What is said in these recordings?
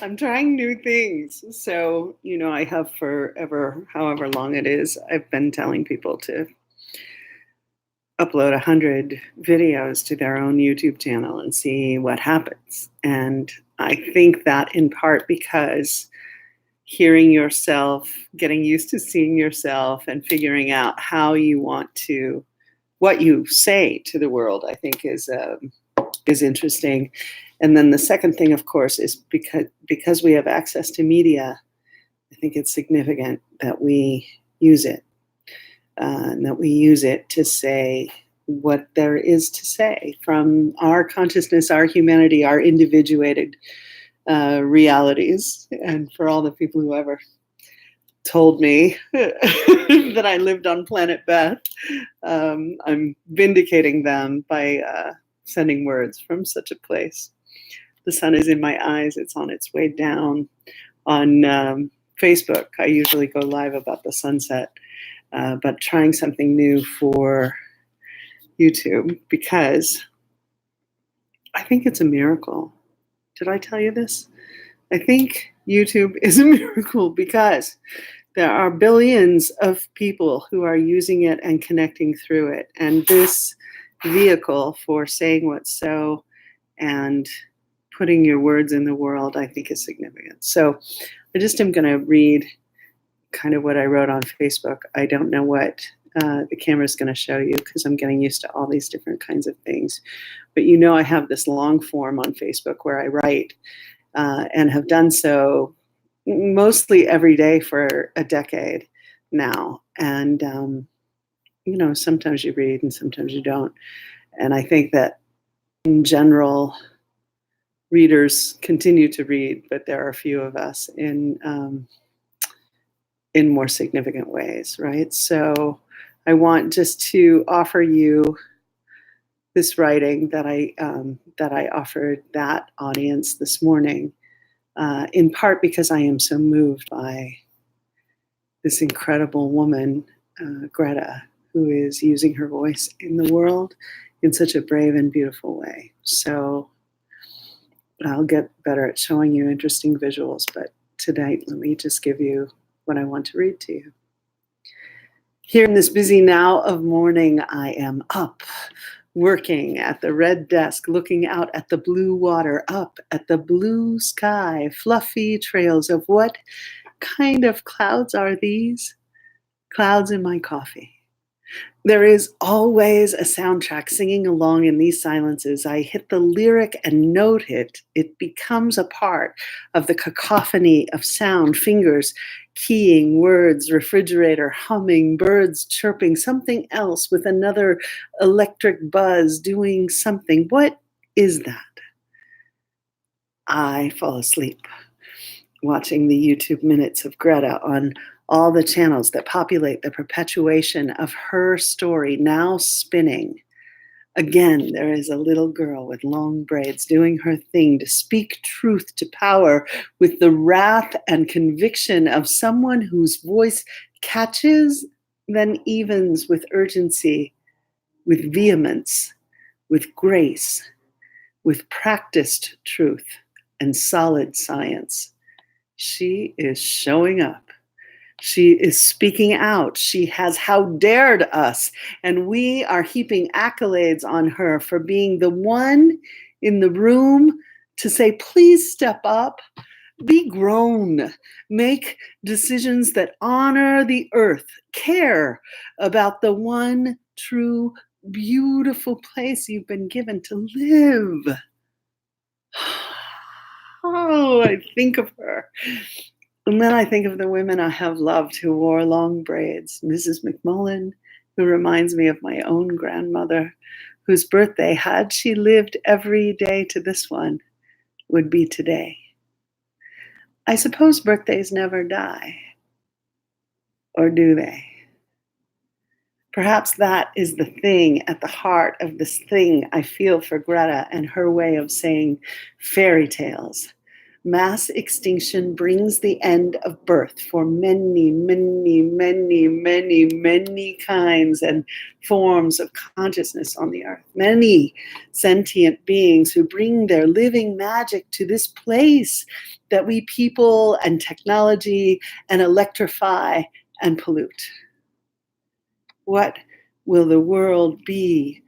I'm trying new things. So, I have forever, however long it is, I've been telling people to upload 100 videos to their own YouTube channel and see what happens. And I think that in part because hearing yourself, getting used to seeing yourself and figuring out how you want to, what you say to the world, I think is interesting. And then the second thing, of course, is because we have access to media, I think it's significant that we use it, and that we use it to say what there is to say from our consciousness, our humanity, our individuated realities. And for all the people who ever told me that I lived on planet Beth, I'm vindicating them by sending words from such a place. The sun is in my eyes. It's on its way down. On Facebook, I usually go live about the sunset, but trying something new for YouTube because I think it's a miracle. Did I tell you this? I think YouTube is a miracle because there are billions of people who are using it and connecting through it. And this vehicle for saying what's so and putting your words in the world, I think is significant. So I just am going to read kind of what I wrote on Facebook. I don't know what the camera's going to show you because I'm getting used to all these different kinds of things. But I have this long form on Facebook where I write and have done so mostly every day for a decade now. And, sometimes you read and sometimes you don't. And I think that in general, readers continue to read, but there are a few of us in more significant ways, right? So I want just to offer you this writing that I offered that audience this morning, in part because I am so moved by this incredible woman, Greta, who is using her voice in the world in such a brave and beautiful way. So I'll get better at showing you interesting visuals, but tonight, let me just give you what I want to read to you. Here in this busy now of morning, I am up, working at the red desk, looking out at the blue water, up at the blue sky, fluffy trails of what kind of clouds are these? Clouds in my coffee. There is always a soundtrack singing along in these silences. I hit the lyric and note it. It becomes a part of the cacophony of sound, fingers keying words, refrigerator humming, birds chirping, something else with another electric buzz doing something. What is that? I fall asleep watching the YouTube minutes of Greta on all the channels that populate the perpetuation of her story now spinning. Again, there is a little girl with long braids doing her thing to speak truth to power with the wrath and conviction of someone whose voice catches, then evens with urgency, with vehemence, with grace, with practiced truth and solid science. She is showing up. She is speaking out. She has how dared us. And we are heaping accolades on her for being the one in the room to say, please step up, be grown, make decisions that honor the earth, care about the one true, beautiful place you've been given to live. Oh, I think of her. And then I think of the women I have loved who wore long braids. Mrs. McMullen, who reminds me of my own grandmother, whose birthday, had she lived every day to this one, would be today. I suppose birthdays never die. Or do they? Perhaps that is the thing at the heart of this thing I feel for Greta and her way of saying fairy tales. Mass extinction brings the end of birth for many, many, many, many, many kinds and forms of consciousness on the earth. Many sentient beings who bring their living magic to this place that we people and technology and electrify and pollute. What will the world be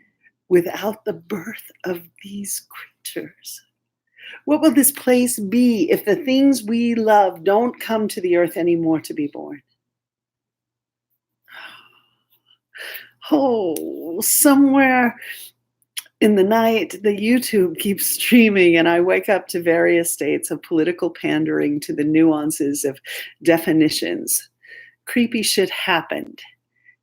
without the birth of these creatures? What will this place be if the things we love don't come to the earth anymore to be born? Oh, somewhere in the night, the YouTube keeps streaming, and I wake up to various states of political pandering to the nuances of definitions. Creepy shit happened.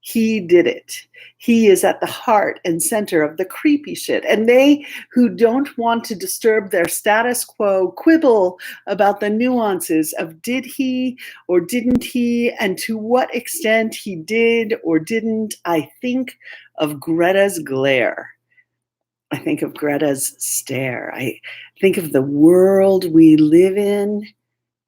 He did it. He is at the heart and center of the creepy shit. And they who don't want to disturb their status quo quibble about the nuances of did he or didn't he, and to what extent he did or didn't. I think of Greta's glare. I think of Greta's stare. I think of the world we live in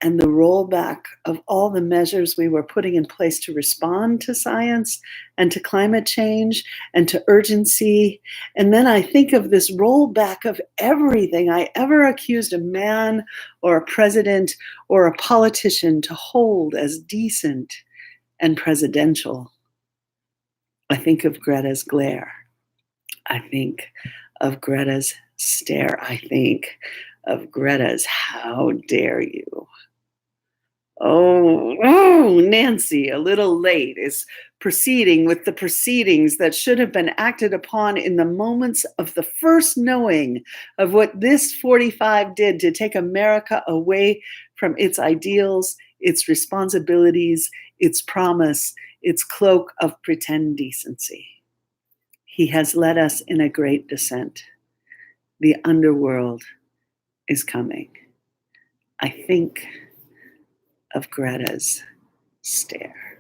and the rollback of all the measures we were putting in place to respond to science and to climate change and to urgency. And then I think of this rollback of everything I ever accused a man or a president or a politician to hold as decent and presidential. I think of Greta's glare. I think of Greta's stare. I think of Greta's how dare you. Oh, Nancy, a little late, is proceeding with the proceedings that should have been acted upon in the moments of the first knowing of what this 45 did to take America away from its ideals, its responsibilities, its promise, its cloak of pretend decency. He has led us in a great descent. The underworld is coming. I think of Greta's stare.